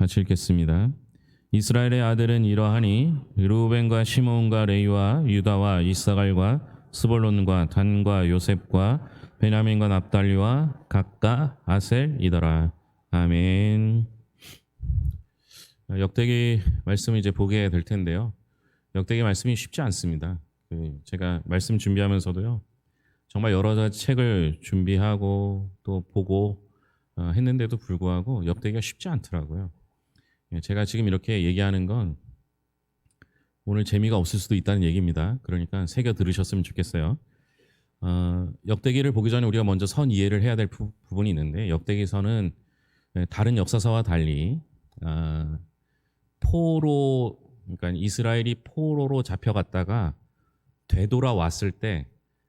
같이 읽겠습니다. 이스라엘의 아들은 이러하니 르우벤과 시므온과 레위와 유다와 이사갈과 스볼론과 단과 요셉과 베냐민과 납달리와 각각 아셀이더라. 아멘. 역대기 말씀을 이제 보게 될 텐데요. 역대기 말씀이 쉽지 않습니다. 제가 말씀 준비하면서도요. 정말 여러 가지 책을 준비하고 또 보고 했는데도 불구하고 역대기가 쉽지 않더라고요. 제가 지금 이렇게 얘기하는 건 오늘 재미가 없을 수도 있다는 얘기입니다. 그러니까 새겨 들으셨으면 좋겠어요. 역대기를 보기 전에 우리가 먼저 선 이해를 해야 될 부분이 있는데, 역대기서는 다른 역사서와 달리 그러니까 이스라엘이 포로로 잡혀갔다가 되돌아왔을 때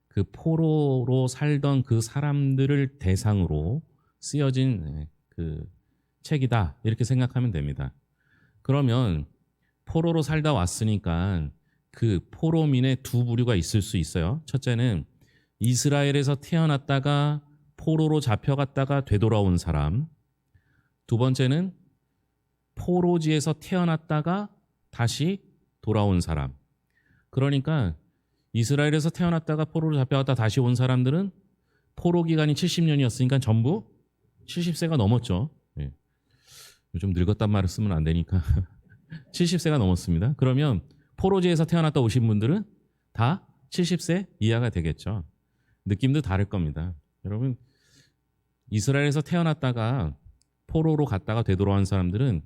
그 포로로 살던 그 사람들을 대상으로 쓰여진 그 책이다, 이렇게 생각하면 됩니다. 그러면 포로로 살다 왔으니까 그 포로민의 두 부류가 있을 수 있어요. 첫째는 이스라엘에서 태어났다가 포로로 잡혀갔다가 되돌아온 사람. 두 번째는 포로지에서 태어났다가 다시 돌아온 사람. 그러니까 이스라엘에서 태어났다가 포로로 잡혀갔다 다시 온 사람들은 포로 기간이 70년이었으니까 전부 70세가 넘었죠. 요즘 늙었단 말을 쓰면 안 되니까 70세가 넘었습니다. 그러면 포로지에서 태어났다 오신 분들은 다 70세 이하가 되겠죠. 느낌도 다를 겁니다. 여러분, 이스라엘에서 태어났다가 포로로 갔다가 되돌아온 사람들은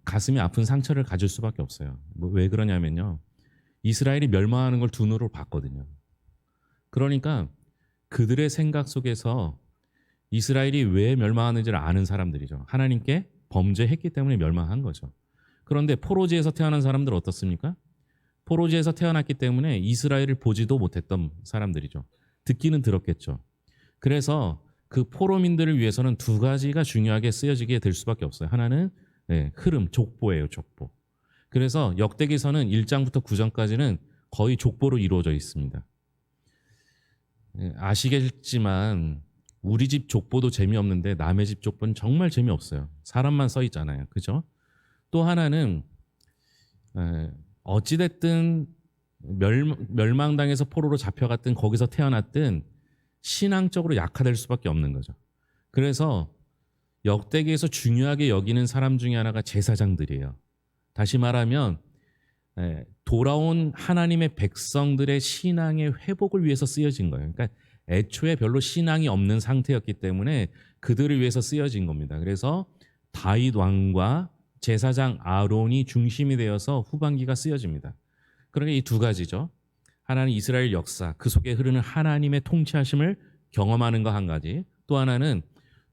가슴이 아픈 상처를 가질 수밖에 없어요. 왜 그러냐면요, 이스라엘이 멸망하는 걸 두 눈으로 봤거든요. 그러니까 그들의 생각 속에서 이스라엘이 왜 멸망하는지를 아는 사람들이죠. 하나님께 범죄했기 때문에 멸망한 거죠. 그런데 포로지에서 태어난 사람들은 어떻습니까? 포로지에서 태어났기 때문에 이스라엘을 보지도 못했던 사람들이죠. 듣기는 들었겠죠. 그래서 그 포로민들을 위해서는 두 가지가 중요하게 쓰여지게 될 수밖에 없어요. 하나는 흐름, 족보예요, 족보. 그래서 역대기서는 1장부터 9장까지는 거의 족보로 이루어져 있습니다. 아시겠지만 우리 집 족보도 재미없는데 남의 집 족보는 정말 재미없어요. 사람만 써 있잖아요. 그죠? 또 하나는 어찌됐든 멸망당해서 포로로 잡혀갔든 거기서 태어났든 신앙적으로 약화될 수밖에 없는 거죠. 그래서 역대기에서 중요하게 여기는 사람 중에 하나가 제사장들이에요. 다시 말하면 돌아온 하나님의 백성들의 신앙의 회복을 위해서 쓰여진 거예요. 그러니까 애초에 별로 신앙이 없는 상태였기 때문에 그들을 위해서 쓰여진 겁니다. 그래서 다윗 왕과 제사장 아론이 중심이 되어서 후반기가 쓰여집니다. 그러니까 이 두 가지죠. 하나는 이스라엘 역사, 그 속에 흐르는 하나님의 통치하심을 경험하는 거 한 가지, 또 하나는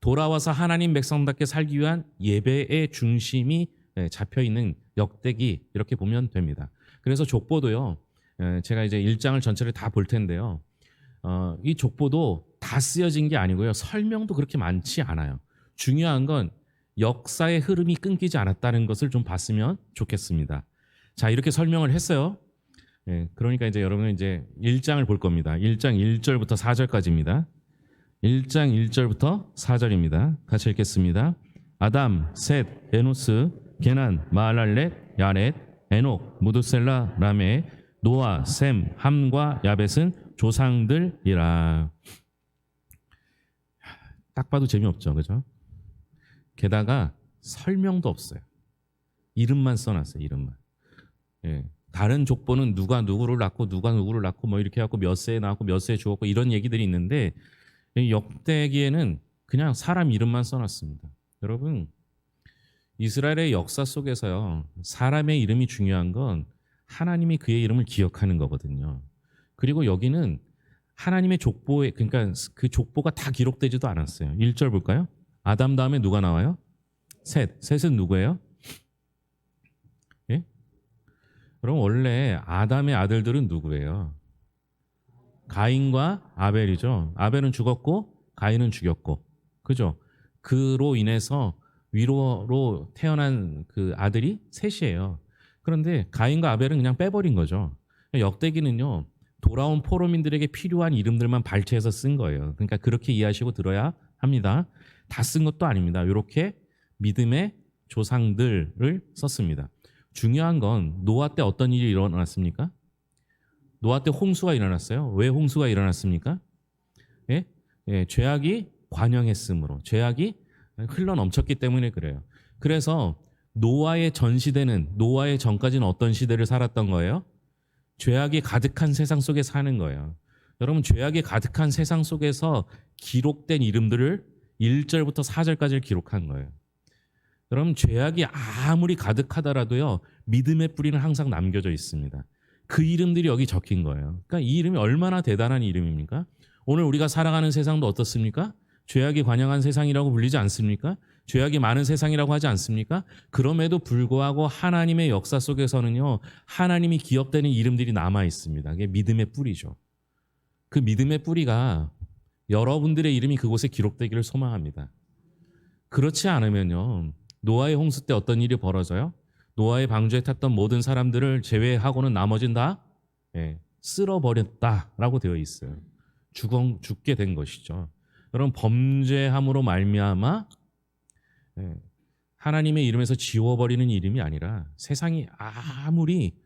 돌아와서 하나님 백성답게 살기 위한 예배의 중심이 잡혀있는 역대기, 이렇게 보면 됩니다. 그래서 족보도요, 제가 이제 1장을 전체를 다 볼 텐데요, 이 족보도 다 쓰여진 게 아니고요, 설명도 그렇게 많지 않아요. 중요한 건 역사의 흐름이 끊기지 않았다는 것을 좀 봤으면 좋겠습니다. 자, 이렇게 설명을 했어요. 그러니까 이제 여러분은 이제 1장을 볼 겁니다. 1장 1절부터 4절까지입니다. 1장 1절부터 4절입니다. 같이 읽겠습니다. 아담, 셋, 에노스, 게난, 마할랄렛, 야렛, 에녹, 무드셀라, 라메, 노아, 셈, 함과 야벳은 조상들이라. 딱 봐도 재미없죠, 그죠? 게다가 설명도 없어요. 이름만 써놨어요, 이름만. 다른 족보는 누가 누구를 낳고 누가 누구를 낳고 뭐 이렇게 해갖고 몇 세에 낳았고 몇 세에 죽었고 이런 얘기들이 있는데, 역대기에는 그냥 사람 이름만 써놨습니다. 여러분, 이스라엘의 역사 속에서요, 사람의 이름이 중요한 건 하나님이 그의 이름을 기억하는 거거든요. 그리고 여기는 하나님의 족보에, 그러니까 그 족보가 다 기록되지도 않았어요. 1절 볼까요? 아담 다음에 누가 나와요? 셋. 셋은 누구예요? 예? 그럼 원래 아담의 아들들은 누구예요? 가인과 아벨이죠. 아벨은 죽었고 가인은 죽였고, 그죠? 그로 인해서 위로로 태어난 그 아들이 셋이에요. 그런데 가인과 아벨은 그냥 빼버린 거죠. 역대기는요, 돌아온 포로민들에게 필요한 이름들만 발췌해서 쓴 거예요. 그러니까 그렇게 이해하시고 들어야 합니다. 다 쓴 것도 아닙니다. 이렇게 믿음의 조상들을 썼습니다. 중요한 건 노아 때 어떤 일이 일어났습니까? 노아 때 홍수가 일어났어요. 왜 홍수가 일어났습니까? 예? 죄악이 관영했으므로, 죄악이 흘러넘쳤기 때문에 그래요. 그래서 노아의 전 시대는, 노아의 전까지는 어떤 시대를 살았던 거예요? 죄악이 가득한 세상 속에 사는 거예요. 여러분, 죄악이 가득한 세상 속에서 기록된 이름들을 1절부터 4절까지를 기록한 거예요. 여러분, 죄악이 아무리 가득하더라도요, 믿음의 뿌리는 항상 남겨져 있습니다. 그 이름들이 여기 적힌 거예요. 그러니까 이 이름이 얼마나 대단한 이름입니까? 오늘 우리가 살아가는 세상도 어떻습니까? 죄악이 관영한 세상이라고 불리지 않습니까? 죄악이 많은 세상이라고 하지 않습니까? 그럼에도 불구하고 하나님의 역사 속에서는요, 하나님이 기억되는 이름들이 남아 있습니다. 그게 믿음의 뿌리죠. 그 믿음의 뿌리가 여러분들의 이름이 그곳에 기록되기를 소망합니다. 그렇지 않으면요, 노아의 홍수 때 어떤 일이 벌어져요? 노아의 방주에 탔던 모든 사람들을 제외하고는 나머진 다 쓸어버렸다라고 되어 있어요. 죽게 된 것이죠. 여러분, 범죄함으로 말미암아 하나님의 이름에서 지워버리는 이름이 아니라, 세상이 아무리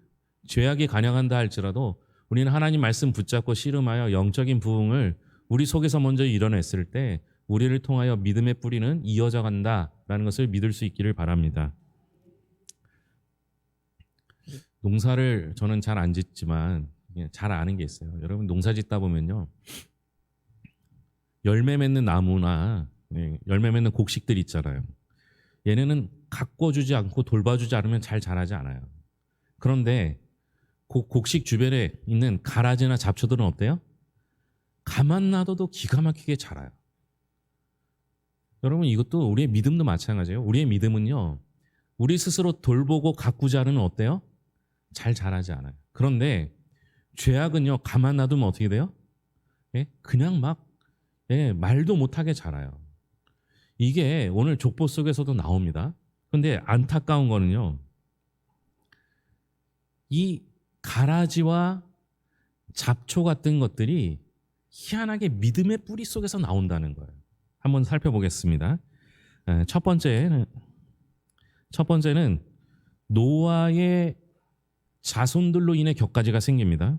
죄악이 관영한다 할지라도 우리는 하나님 말씀 붙잡고 씨름하여 영적인 부흥을 우리 속에서 먼저 이뤄냈을 때 우리를 통하여 믿음의 뿌리는 이어져 간다라는 것을 믿을 수 있기를 바랍니다. 농사를 저는 잘 안 짓지만 잘 아는 게 있어요. 여러분, 농사 짓다 보면요, 열매 맺는 나무나 열매 맺는 곡식들 있잖아요. 얘네는 가꿔주지 않고 돌봐주지 않으면 잘 자라지 않아요. 그런데 곡식 주변에 있는 가라지나 잡초들은 어때요? 가만 놔둬도 기가 막히게 자라요. 여러분, 이것도 우리의 믿음도 마찬가지예요. 우리의 믿음은요, 우리 스스로 돌보고 가꾸지 않으면 어때요? 잘 자라지 않아요. 그런데 죄악은요, 가만 놔두면 어떻게 돼요? 그냥 막 말도 못하게 자라요. 이게 오늘 족보 속에서도 나옵니다. 그런데 안타까운 거는요, 이 가라지와 잡초 같은 것들이 희한하게 믿음의 뿌리 속에서 나온다는 거예요. 한번 살펴보겠습니다. 첫 번째는 노아의 자손들로 인해 격가지가 생깁니다.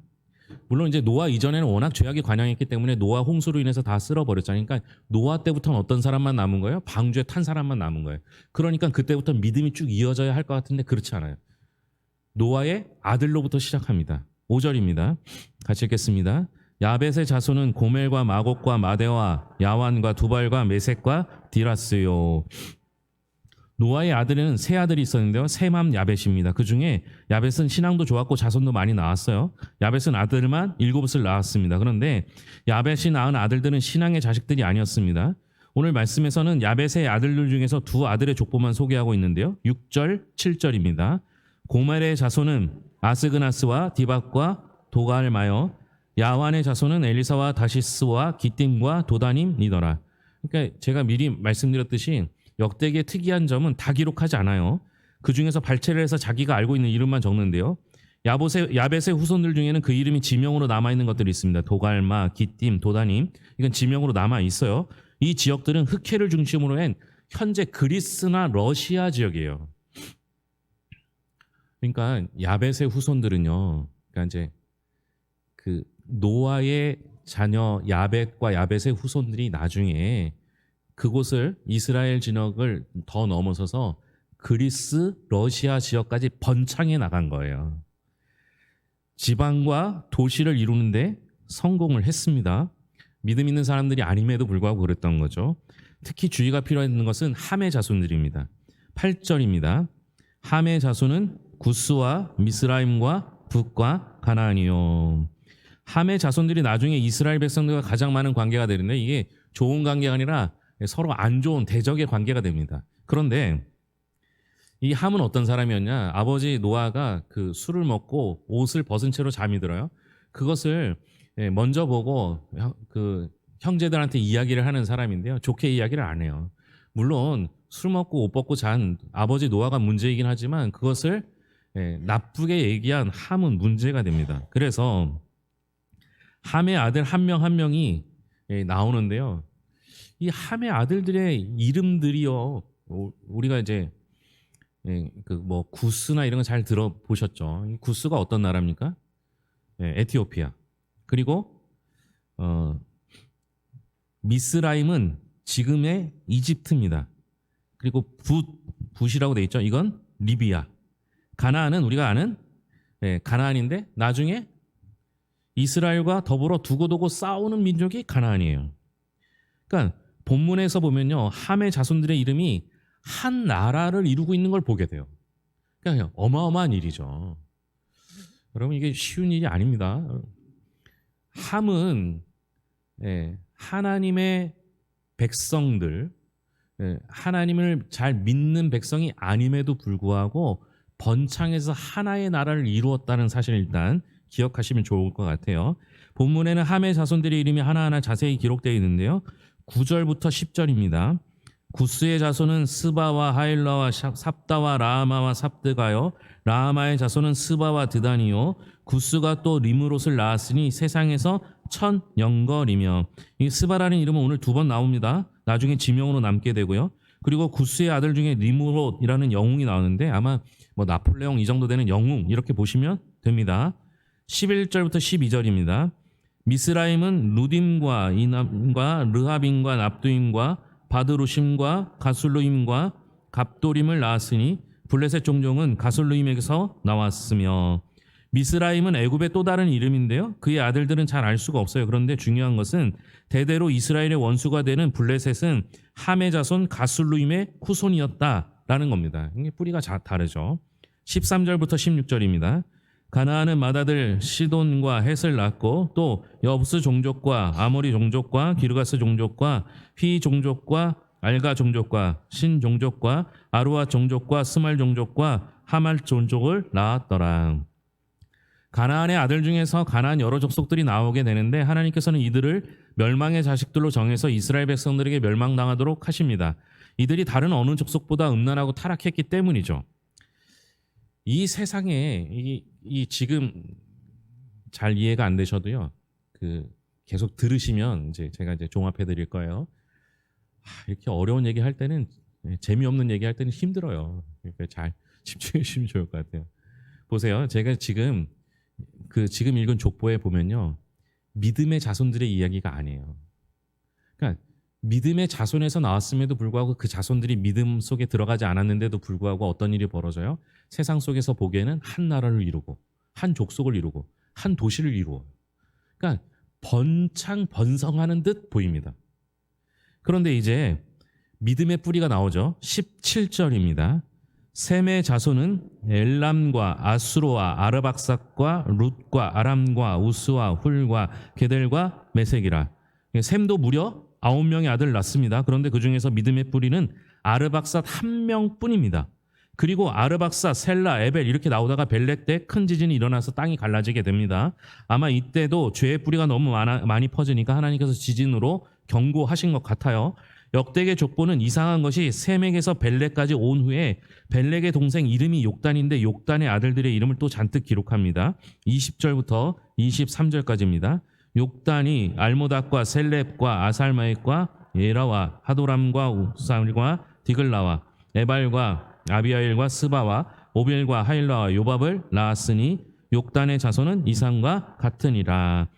물론 이제 노아 이전에는 워낙 죄악이 관영했기 때문에 노아 홍수로 인해서 다 쓸어버렸잖아요. 그러니까 노아 때부터는 어떤 사람만 남은 거예요? 방주에 탄 사람만 남은 거예요. 그러니까 그때부터 믿음이 쭉 이어져야 할 것 같은데 그렇지 않아요. 노아의 아들로부터 시작합니다. 5절입니다. 같이 읽겠습니다. 야벳의 자손은 고멜과 마곡과 마대와 야완과 두발과 메섹과 디라스요. 노아의 아들에는 세 아들이 있었는데요. 셈함 야벳입니다. 그 중에 야벳은 신앙도 좋았고 자손도 많이 낳았어요. 야벳은 아들만 7을 낳았습니다. 그런데 야벳이 낳은 아들들은 신앙의 자식들이 아니었습니다. 오늘 말씀에서는 야벳의 아들들 중에서 두 아들의 족보만 소개하고 있는데요. 6절, 7절입니다. 고멜의 자손은 아스그나스와 디박과 도갈마여, 야완의 자손은 엘리사와 다시스와 기띔과 도다님이더라. 그러니까 제가 미리 말씀드렸듯이 역대기의 특이한 점은 다 기록하지 않아요. 그 중에서 발췌를 해서 자기가 알고 있는 이름만 적는데요. 야벳의 후손들 중에는 그 이름이 지명으로 남아있는 것들이 있습니다. 도갈마, 기띔, 도다님. 이건 지명으로 남아있어요. 이 지역들은 흑해를 중심으로 한 현재 그리스나 러시아 지역이에요. 그러니까 야벳의 후손들은요, 그러니까 이제 그 노아의 자녀 야벳과 야벳의 후손들이 나중에 그곳을 이스라엘 진역을 더 넘어서서 그리스, 러시아 지역까지 번창해 나간 거예요. 지방과 도시를 이루는데 성공을 했습니다. 믿음 있는 사람들이 아님에도 불구하고 그랬던 거죠. 특히 주의가 필요한 것은 함의 자손들입니다. 8절입니다. 함의 자손은 구스와 미스라임과 북과 가나안이요. 함의 자손들이 나중에 이스라엘 백성들과 가장 많은 관계가 되는데 이게 좋은 관계가 아니라 서로 안 좋은 대적의 관계가 됩니다. 그런데 이 함은 어떤 사람이었냐? 아버지 노아가 그 술을 먹고 옷을 벗은 채로 잠이 들어요. 그것을 먼저 보고 그 형제들한테 이야기를 하는 사람인데요. 좋게 이야기를 안 해요. 물론 술 먹고 옷 벗고 잔 아버지 노아가 문제이긴 하지만 그것을 나쁘게 얘기한 함은 문제가 됩니다. 그래서 함의 아들 한 명 한 명이 나오는데요. 이 함의 아들들의 이름들이요, 우리가 이제 그 뭐 구스나 이런 거 잘 들어보셨죠? 이 구스가 어떤 나라입니까? 에티오피아. 그리고 미스라임은 지금의 이집트입니다. 그리고 붓이라고 돼 있죠. 이건 리비아. 가나안은 우리가 아는 가나안인데 나중에 이스라엘과 더불어 두고두고 싸우는 민족이 가나안이에요. 그러니까 본문에서 보면요. 함의 자손들의 이름이 한 나라를 이루고 있는 걸 보게 돼요. 그러니까 어마어마한 일이죠. 여러분 이게 쉬운 일이 아닙니다. 함은 하나님의 백성들, 하나님을 잘 믿는 백성이 아님에도 불구하고 번창해서 하나의 나라를 이루었다는 사실을 일단 기억하시면 좋을 것 같아요. 본문에는 함의 자손들의 이름이 하나하나 자세히 기록되어 있는데요. 9절부터 10절입니다. 구스의 자손은 스바와 하일라와 삽다와 라하마와 삽드가요. 라하마의 자손은 스바와 드단이요. 구스가 또 리므롯을 낳았으니 세상에서 천영걸이며, 이 스바라는 이름은 오늘 2번 나옵니다. 나중에 지명으로 남게 되고요. 그리고 구스의 아들 중에 리므롯이라는 영웅이 나오는데 아마 뭐 나폴레옹 이 정도 되는 영웅 이렇게 보시면 됩니다. 11절부터 12절입니다. 미스라임은 루딤과 이남과 르하빔과 납두임과 바드루심과 가술루임과 갑도림을 낳았으니 블레셋 종족은 가술루임에게서 나왔으며, 미스라임은 애굽의 또 다른 이름인데요. 그의 아들들은 잘 알 수가 없어요. 그런데 중요한 것은 대대로 이스라엘의 원수가 되는 블레셋은 함의 자손 가술루임의 후손이었다라는 겁니다. 이게 뿌리가 다르죠. 13절부터 16절입니다. 가나안은 맏아들 시돈과 헷을 낳고 또 여부스 종족과 아모리 종족과 기르가스 종족과 휘 종족과 알가 종족과 신 종족과 아루아 종족과 스말 종족과 하말 종족을 낳았더라. 가나안의 아들 중에서 가나안 여러 족속들이 나오게 되는데 하나님께서는 이들을 멸망의 자식들로 정해서 이스라엘 백성들에게 멸망당하도록 하십니다. 이들이 다른 어느 족속보다 음란하고 타락했기 때문이죠. 이 세상에 이 지금 잘 이해가 안 되셔도요. 계속 들으시면 이제 제가 이제 종합해 드릴 거예요. 이렇게 어려운 얘기 할 때는 재미없는 얘기 할 때는 힘들어요. 그러니까 잘 집중해 주시면 좋을 것 같아요. 보세요. 제가 지금 읽은 족보에 보면요. 믿음의 자손들의 이야기가 아니에요. 그러니까 믿음의 자손에서 나왔음에도 불구하고 그 자손들이 믿음 속에 들어가지 않았는데도 불구하고 어떤 일이 벌어져요? 세상 속에서 보기에는 한 나라를 이루고 한 족속을 이루고 한 도시를 이루어요. 그러니까 번창번성하는 듯 보입니다. 그런데 이제 믿음의 뿌리가 나오죠. 17절입니다. 셈의 자손은 엘람과 아수로와 아르박삭과 룻과 아람과 우스와 훌과 게델과 메색이라. 셈도 무려 9명의 아들을 낳습니다. 그런데 그 중에서 믿음의 뿌리는 아르박삿 1명뿐입니다. 그리고 아르박삿, 셀라, 에벨 이렇게 나오다가 벨렉 때 큰 지진이 일어나서 땅이 갈라지게 됩니다. 아마 이때도 죄의 뿌리가 너무 많이 퍼지니까 하나님께서 지진으로 경고하신 것 같아요. 역대계 족보는 이상한 것이 셈에게서 벨렉까지 온 후에 벨렉의 동생 이름이 욕단인데 욕단의 아들들의 이름을 또 잔뜩 기록합니다. 20절부터 23절까지입니다. 욕단이 알모닥과 셀렙과 아살마익과 예라와 하도람과 우삼과 디글라와 에발과 아비아일과 스바와 오벨과 하일라와 요밥을 낳았으니 욕단의 자손은 이상과 같으니라.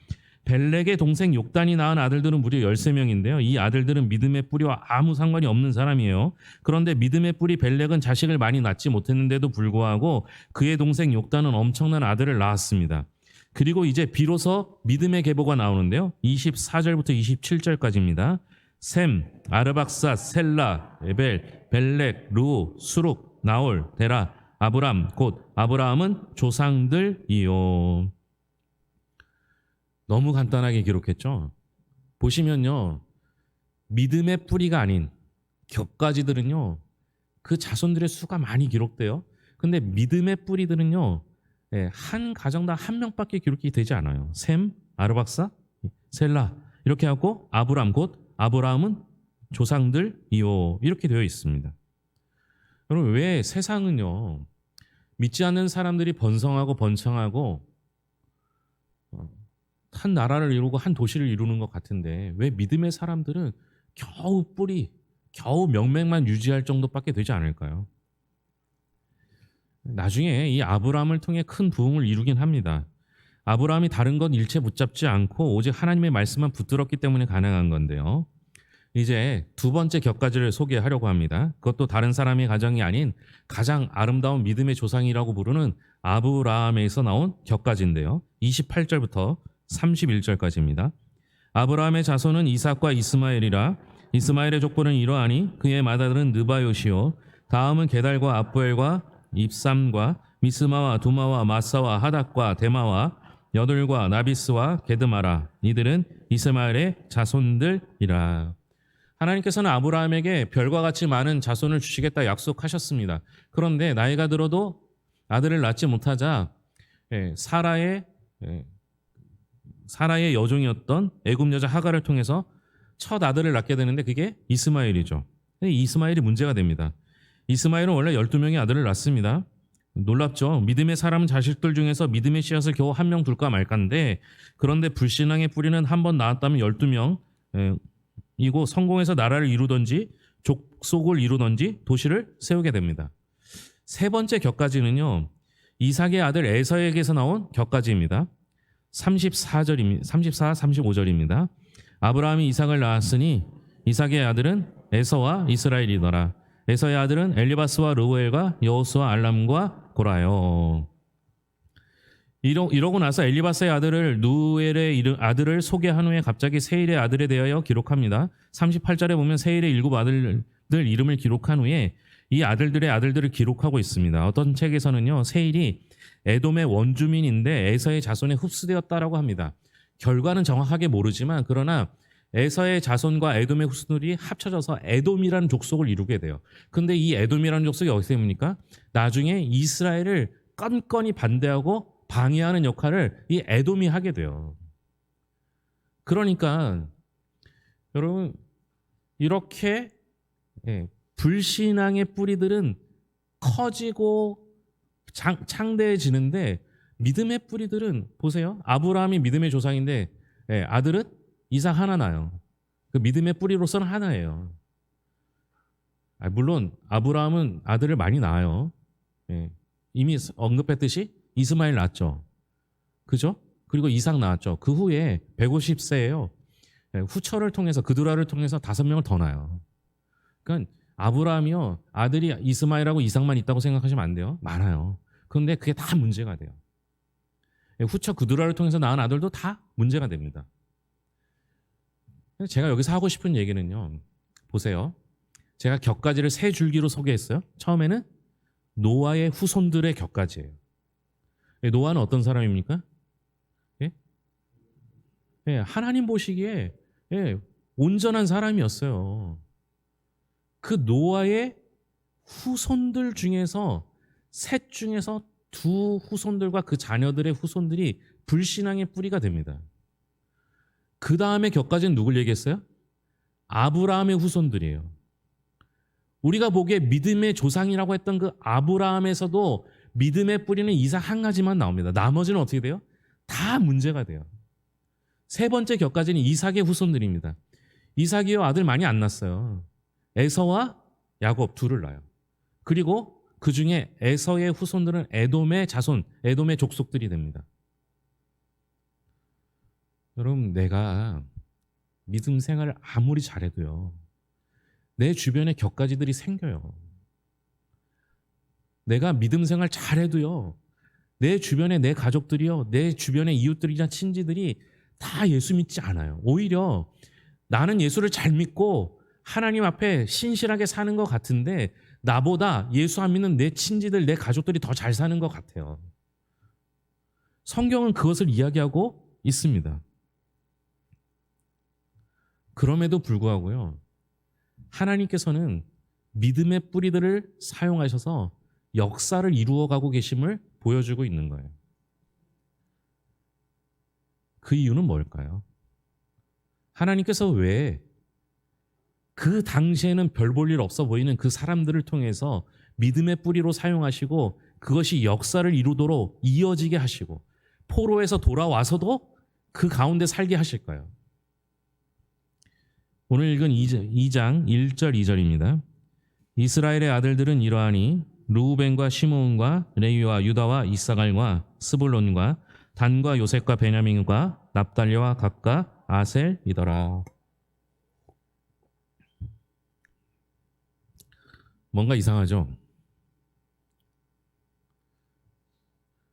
벨렉의 동생 욕단이 낳은 아들들은 무려 13명인데요. 이 아들들은 믿음의 뿌리와 아무 상관이 없는 사람이에요. 그런데 믿음의 뿌리 벨렉은 자식을 많이 낳지 못했는데도 불구하고 그의 동생 욕단은 엄청난 아들을 낳았습니다. 그리고 이제 비로소 믿음의 계보가 나오는데요. 24절부터 27절까지입니다. 셈, 아르박삿, 셀라, 에벨, 벨렉, 루, 수룩, 나올, 데라, 아브람, 곧 아브라함은 조상들이요. 너무 간단하게 기록했죠. 보시면요. 믿음의 뿌리가 아닌 격가지들은요. 그 자손들의 수가 많이 기록돼요. 근데 믿음의 뿌리들은요. 한 가정당 한 명밖에 기록이 되지 않아요. 셈, 아르박사, 셀라 이렇게 하고 아브람 곧 아브라함은 조상들이요 이렇게 되어 있습니다. 여러분 왜 세상은요 믿지 않는 사람들이 번성하고 번창하고 한 나라를 이루고 한 도시를 이루는 것 같은데 왜 믿음의 사람들은 겨우 명맥만 유지할 정도밖에 되지 않을까요? 나중에 이 아브라함을 통해 큰 부흥을 이루긴 합니다. 아브라함이 다른 것 일체 붙잡지 않고 오직 하나님의 말씀만 붙들었기 때문에 가능한 건데요. 이제 두 번째 격가지를 소개하려고 합니다. 그것도 다른 사람의 가정이 아닌 가장 아름다운 믿음의 조상이라고 부르는 아브라함에서 나온 격가지인데요. 28절부터 31절까지입니다. 아브라함의 자손은 이삭과 이스마엘이라. 이스마엘의 족보는 이러하니 그의 맏아들은 느바요시요 다음은 게달과 압부엘과 입삼과 미스마와 두마와 마사와 하닥과 데마와 여들과 나비스와 게드마라. 이들은 이스마엘의 자손들이라. 하나님께서는 아브라함에게 별과 같이 많은 자손을 주시겠다 약속하셨습니다. 그런데 나이가 들어도 아들을 낳지 못하자 사라의 여종이었던 애굽 여자 하갈을 통해서 첫 아들을 낳게 되는데 그게 이스마엘이죠. 이스마엘이 문제가 됩니다. 이스마엘은 원래 12명의 아들을 낳습니다. 놀랍죠. 믿음의 사람 자식들 중에서 믿음의 씨앗을 겨우 한 명 둘까 말까인데, 그런데 불신앙의 뿌리는 한 번 낳았다면 12명 이고 성공해서 나라를 이루던지 족속을 이루던지 도시를 세우게 됩니다. 세 번째 격가지는요, 이삭의 아들 에서에게서 나온 격가지입니다. 34, 35절입니다. 아브라함이 이삭을 낳았으니 이삭의 아들은 에서와 이스라엘이더라. 에서의 아들은 엘리바스와 르우엘과 여호수와 알람과 고라요. 이러고 나서 엘리바스의 아들을 누엘의 아들을 소개한 후에 갑자기 세일의 아들에 대하여 기록합니다. 38절에 보면 세일의 7 아들들 이름을 기록한 후에 이 아들들을 기록하고 있습니다. 어떤 책에서는요, 세일이 에돔의 원주민인데 에서의 자손에 흡수되었다라고 합니다. 결과는 정확하게 모르지만 그러나 에서의 자손과 에돔의 후손들이 합쳐져서 에돔이라는 족속을 이루게 돼요. 근데 이 에돔이라는 족속이 어디서 옵니까? 나중에 이스라엘을 끈끈이 반대하고 방해하는 역할을 이 에돔이 하게 돼요. 그러니까 여러분, 이렇게 불신앙의 뿌리들은 커지고 창대해지는데 믿음의 뿌리들은 보세요. 아브라함이 믿음의 조상인데 아들은 이삭 하나 나요. 그 믿음의 뿌리로서는 하나예요. 물론 아브라함은 아들을 많이 낳아요. 이미 언급했듯이 이스마엘 낳았죠. 그죠? 그리고 이삭 낳았죠. 그 후에 150세예요. 후처를 통해서 그두라를 통해서 5명을 더 낳아요. 그러니까 아브라함이요, 아들이 이스마엘하고 이삭만 있다고 생각하시면 안 돼요. 많아요. 그런데 그게 다 문제가 돼요. 후처 그두라를 통해서 낳은 아들도 다 문제가 됩니다. 제가 여기서 하고 싶은 얘기는요, 보세요. 제가 격가지를 3줄기로 소개했어요. 처음에는 노아의 후손들의 격가지예요. 노아는 어떤 사람입니까? 하나님 보시기에 온전한 사람이었어요. 그 노아의 후손들 중에서 셋 중에서 2 후손들과 그 자녀들의 후손들이 불신앙의 뿌리가 됩니다. 그 다음에 격가지는 누굴 얘기했어요? 아브라함의 후손들이에요. 우리가 보기에 믿음의 조상이라고 했던 그 아브라함에서도 믿음의 뿌리는 이삭 한 가지만 나옵니다. 나머지는 어떻게 돼요? 다 문제가 돼요. 세 번째 격가지는 이삭의 후손들입니다. 이삭이요, 아들 많이 안 낳았어요. 에서와 야곱 2를 낳아요. 그리고 그 중에 에서의 후손들은 에돔의 자손, 에돔의 족속들이 됩니다. 여러분, 내가 믿음 생활을 아무리 잘해도요, 내 주변에 격가지들이 생겨요. 내가 믿음 생활 잘해도요, 내 주변에 내 가족들이요, 내 주변의 이웃들이나 친지들이 다 예수 믿지 않아요. 오히려 나는 예수를 잘 믿고 하나님 앞에 신실하게 사는 것 같은데 나보다 예수 안 믿는 내 친지들, 내 가족들이 더 잘 사는 것 같아요. 성경은 그것을 이야기하고 있습니다. 그럼에도 불구하고요, 하나님께서는 믿음의 뿌리들을 사용하셔서 역사를 이루어가고 계심을 보여주고 있는 거예요. 그 이유는 뭘까요? 하나님께서 왜 그 당시에는 별 볼 일 없어 보이는 그 사람들을 통해서 믿음의 뿌리로 사용하시고 그것이 역사를 이루도록 이어지게 하시고 포로에서 돌아와서도 그 가운데 살게 하실까요? 오늘 읽은 2장 1절 2절입니다. 이스라엘의 아들들은 이러하니 르우벤과 시므온과 레위와 유다와 이사갈과 스불론과 단과 요셉과 베냐민과 납달리와 gad과 아셀이더라. 뭔가 이상하죠?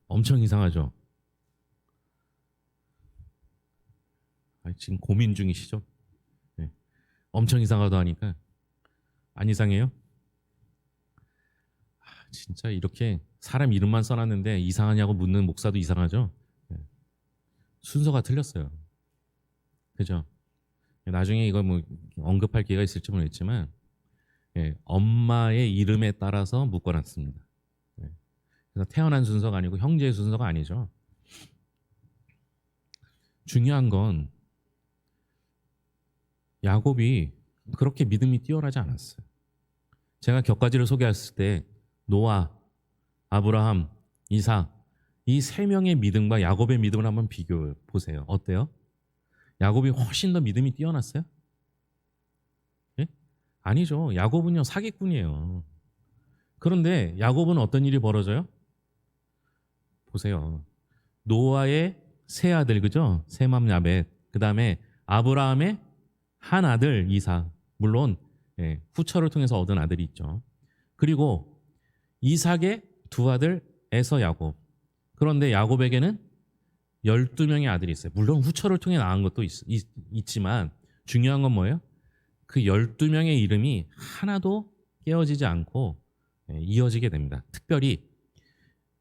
엄청 이상하죠? 지금 고민 중이시죠? 네. 엄청 이상하다 하니까 안 이상해요? 진짜 이렇게 사람 이름만 써놨는데 이상하냐고 묻는 목사도 이상하죠? 네. 순서가 틀렸어요. 그죠? 나중에 이거 뭐 언급할 기회가 있을지 모르겠지만 엄마의 이름에 따라서 묶어놨습니다. 그래서 태어난 순서가 아니고 형제의 순서가 아니죠. 중요한 건 야곱이 그렇게 믿음이 뛰어나지 않았어요. 제가 격가지를 소개했을 때 노아, 아브라함, 이삭 이 세 명의 믿음과 야곱의 믿음을 한번 비교해 보세요. 어때요? 야곱이 훨씬 더 믿음이 뛰어났어요? 예? 아니죠. 야곱은요 사기꾼이에요. 그런데 야곱은 어떤 일이 벌어져요? 보세요. 노아의 세 아들, 그죠? 셈함 야벳. 그 다음에 아브라함의 한 아들 이삭. 물론 후처를 통해서 얻은 아들이 있죠. 그리고 이삭의 두 아들 에서 야곱. 그런데 야곱에게는 12명의 아들이 있어요. 물론 후처를 통해 낳은 것도 있지만 중요한 건 뭐예요? 그 12명의 이름이 하나도 깨어지지 않고 이어지게 됩니다. 특별히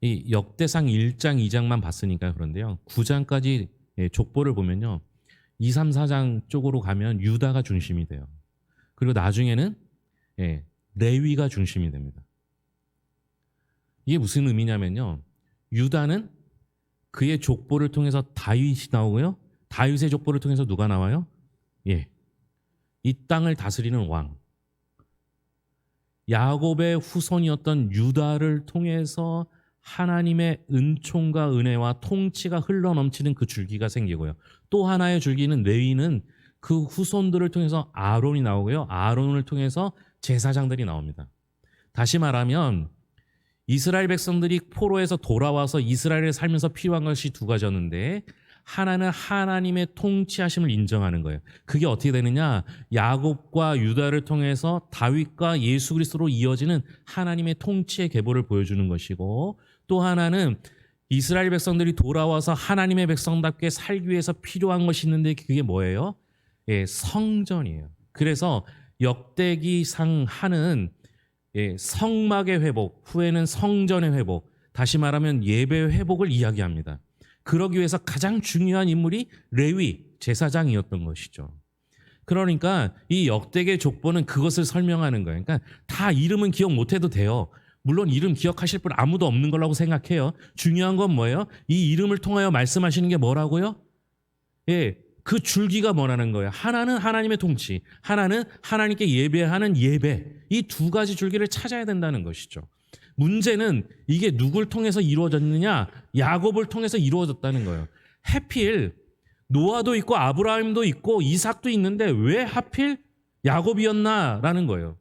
이 역대상 1장, 2장만 봤으니까 그런데요. 9장까지 족보를 보면요. 2, 3, 4장 쪽으로 가면 유다가 중심이 돼요. 그리고 나중에는 레위가 중심이 됩니다. 이게 무슨 의미냐면요. 유다는 그의 족보를 통해서 다윗이 나오고요. 다윗의 족보를 통해서 누가 나와요? 이 땅을 다스리는 왕. 야곱의 후손이었던 유다를 통해서 하나님의 은총과 은혜와 통치가 흘러넘치는 그 줄기가 생기고요. 또 하나의 줄기는 레위는 그 후손들을 통해서 아론이 나오고요. 아론을 통해서 제사장들이 나옵니다. 다시 말하면 이스라엘 백성들이 포로에서 돌아와서 이스라엘에 살면서 필요한 것이 두 가지였는데 하나는 하나님의 통치하심을 인정하는 거예요. 그게 어떻게 되느냐? 야곱과 유다를 통해서 다윗과 예수 그리스도로 이어지는 하나님의 통치의 계보를 보여주는 것이고 또 하나는 이스라엘 백성들이 돌아와서 하나님의 백성답게 살기 위해서 필요한 것이 있는데 그게 뭐예요? 성전이에요. 그래서 역대기상 하는 성막의 회복, 후에는 성전의 회복, 다시 말하면 예배의 회복을 이야기합니다. 그러기 위해서 가장 중요한 인물이 레위, 제사장이었던 것이죠. 그러니까 이 역대기 족보는 그것을 설명하는 거예요. 그러니까 다 이름은 기억 못해도 돼요. 물론 이름 기억하실 분 아무도 없는 거라고 생각해요. 중요한 건 뭐예요? 이 이름을 통하여 말씀하시는 게 뭐라고요? 그 줄기가 뭐라는 거예요? 하나는 하나님의 통치, 하나는 하나님께 예배하는 예배. 이 두 가지 줄기를 찾아야 된다는 것이죠. 문제는 이게 누굴 통해서 이루어졌느냐? 야곱을 통해서 이루어졌다는 거예요. 하필 노아도 있고 아브라함도 있고 이삭도 있는데 왜 하필 야곱이었나라는 거예요.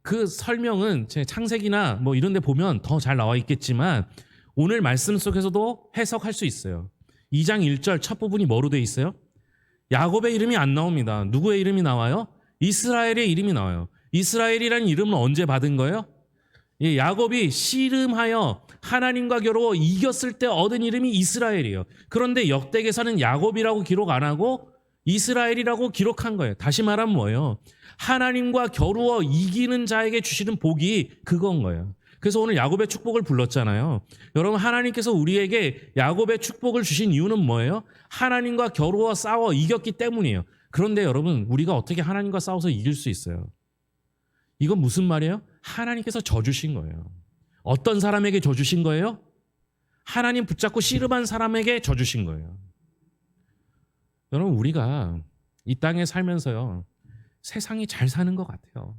그 설명은 제 창세기나 뭐 이런 데 보면 더 잘 나와 있겠지만 오늘 말씀 속에서도 해석할 수 있어요. 2장 1절 첫 부분이 뭐로 돼 있어요? 야곱의 이름이 안 나옵니다. 누구의 이름이 나와요? 이스라엘의 이름이 나와요. 이스라엘이라는 이름은 언제 받은 거예요? 야곱이 씨름하여 하나님과 겨루어 이겼을 때 얻은 이름이 이스라엘이에요. 그런데 역대기에서는 야곱이라고 기록 안 하고 이스라엘이라고 기록한 거예요. 다시 말하면 뭐예요? 하나님과 겨루어 이기는 자에게 주시는 복이 그건 거예요. 그래서 오늘 야곱의 축복을 불렀잖아요. 여러분 하나님께서 우리에게 야곱의 축복을 주신 이유는 뭐예요? 하나님과 겨루어 싸워 이겼기 때문이에요. 그런데 여러분 우리가 어떻게 하나님과 싸워서 이길 수 있어요? 이건 무슨 말이에요? 하나님께서 져주신 거예요. 어떤 사람에게 져주신 거예요? 하나님 붙잡고 씨름한 사람에게 져주신 거예요. 여러분 우리가 이 땅에 살면서요 세상이 잘 사는 것 같아요.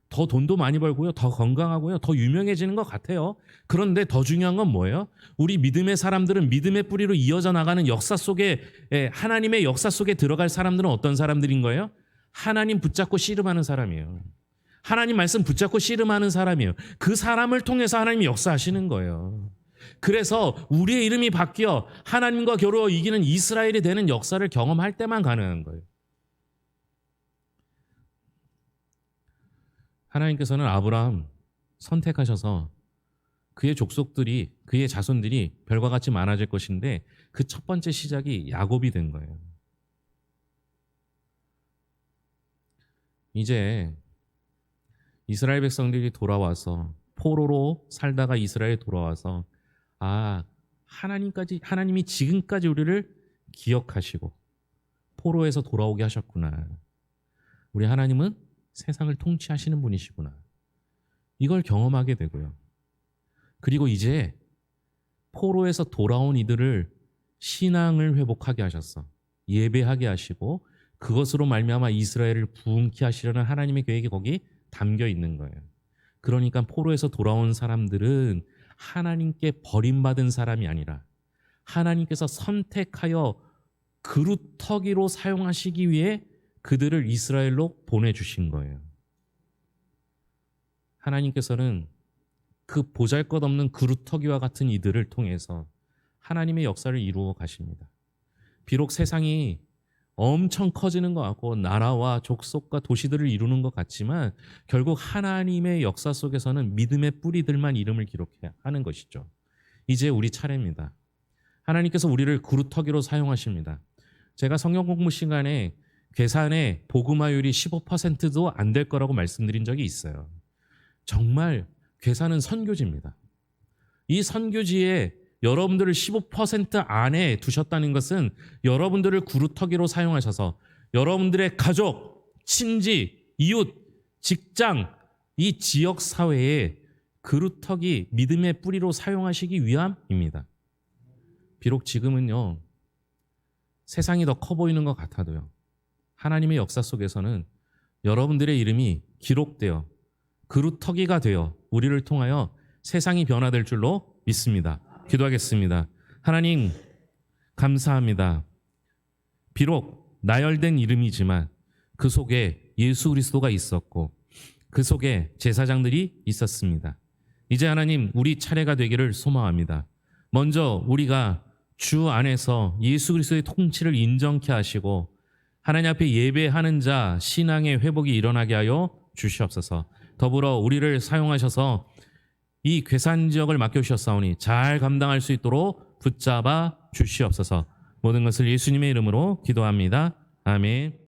더 돈도 많이 벌고요, 더 건강하고요, 더 유명해지는 것 같아요. 그런데 더 중요한 건 뭐예요? 우리 믿음의 사람들은 믿음의 뿌리로 이어져 나가는 역사 속에 하나님의 역사 속에 들어갈 사람들은 어떤 사람들인 거예요? 하나님 붙잡고 씨름하는 사람이에요. 하나님 말씀 붙잡고 씨름하는 사람이에요. 그 사람을 통해서 하나님이 역사하시는 거예요. 그래서 우리의 이름이 바뀌어 하나님과 겨루어 이기는 이스라엘이 되는 역사를 경험할 때만 가능한 거예요. 하나님께서는 아브라함 선택하셔서 그의 족속들이, 그의 자손들이 별과 같이 많아질 것인데 그 첫 번째 시작이 야곱이 된 거예요. 이제 이스라엘 백성들이 돌아와서 포로로 살다가 이스라엘에 돌아와서 하나님이 지금까지 우리를 기억하시고 포로에서 돌아오게 하셨구나. 우리 하나님은 세상을 통치하시는 분이시구나. 이걸 경험하게 되고요. 그리고 이제 포로에서 돌아온 이들을 신앙을 회복하게 하셨어. 예배하게 하시고 그것으로 말미암아 이스라엘을 부흥케 하시려는 하나님의 계획이 거기 담겨 있는 거예요. 그러니까 포로에서 돌아온 사람들은 하나님께 버림받은 사람이 아니라 하나님께서 선택하여 그루터기로 사용하시기 위해 그들을 이스라엘로 보내주신 거예요. 하나님께서는 그 보잘것없는 그루터기와 같은 이들을 통해서 하나님의 역사를 이루어 가십니다. 비록 세상이 엄청 커지는 것 같고 나라와 족속과 도시들을 이루는 것 같지만 결국 하나님의 역사 속에서는 믿음의 뿌리들만 이름을 기록해야 하는 것이죠. 이제 우리 차례입니다. 하나님께서 우리를 그루터기로 사용하십니다. 제가 성경 공부 시간에 괴산의 복음화율이 15%도 안 될 거라고 말씀드린 적이 있어요. 정말 괴산은 선교지입니다. 이 선교지에 여러분들을 15% 안에 두셨다는 것은 여러분들을 구루터기로 사용하셔서 여러분들의 가족, 친지, 이웃, 직장, 이 지역 사회에 그루터기, 믿음의 뿌리로 사용하시기 위함입니다. 비록 지금은요, 세상이 더 커 보이는 것 같아도요, 하나님의 역사 속에서는 여러분들의 이름이 기록되어 그루터기가 되어 우리를 통하여 세상이 변화될 줄로 믿습니다. 기도하겠습니다. 하나님 감사합니다. 비록 나열된 이름이지만 그 속에 예수 그리스도가 있었고 그 속에 제사장들이 있었습니다. 이제 하나님 우리 차례가 되기를 소망합니다. 먼저 우리가 주 안에서 예수 그리스도의 통치를 인정케 하시고 하나님 앞에 예배하는 자 신앙의 회복이 일어나게 하여 주시옵소서. 더불어 우리를 사용하셔서 이 괴산 지역을 맡겨주셨사오니 잘 감당할 수 있도록 붙잡아 주시옵소서. 모든 것을 예수님의 이름으로 기도합니다. 아멘.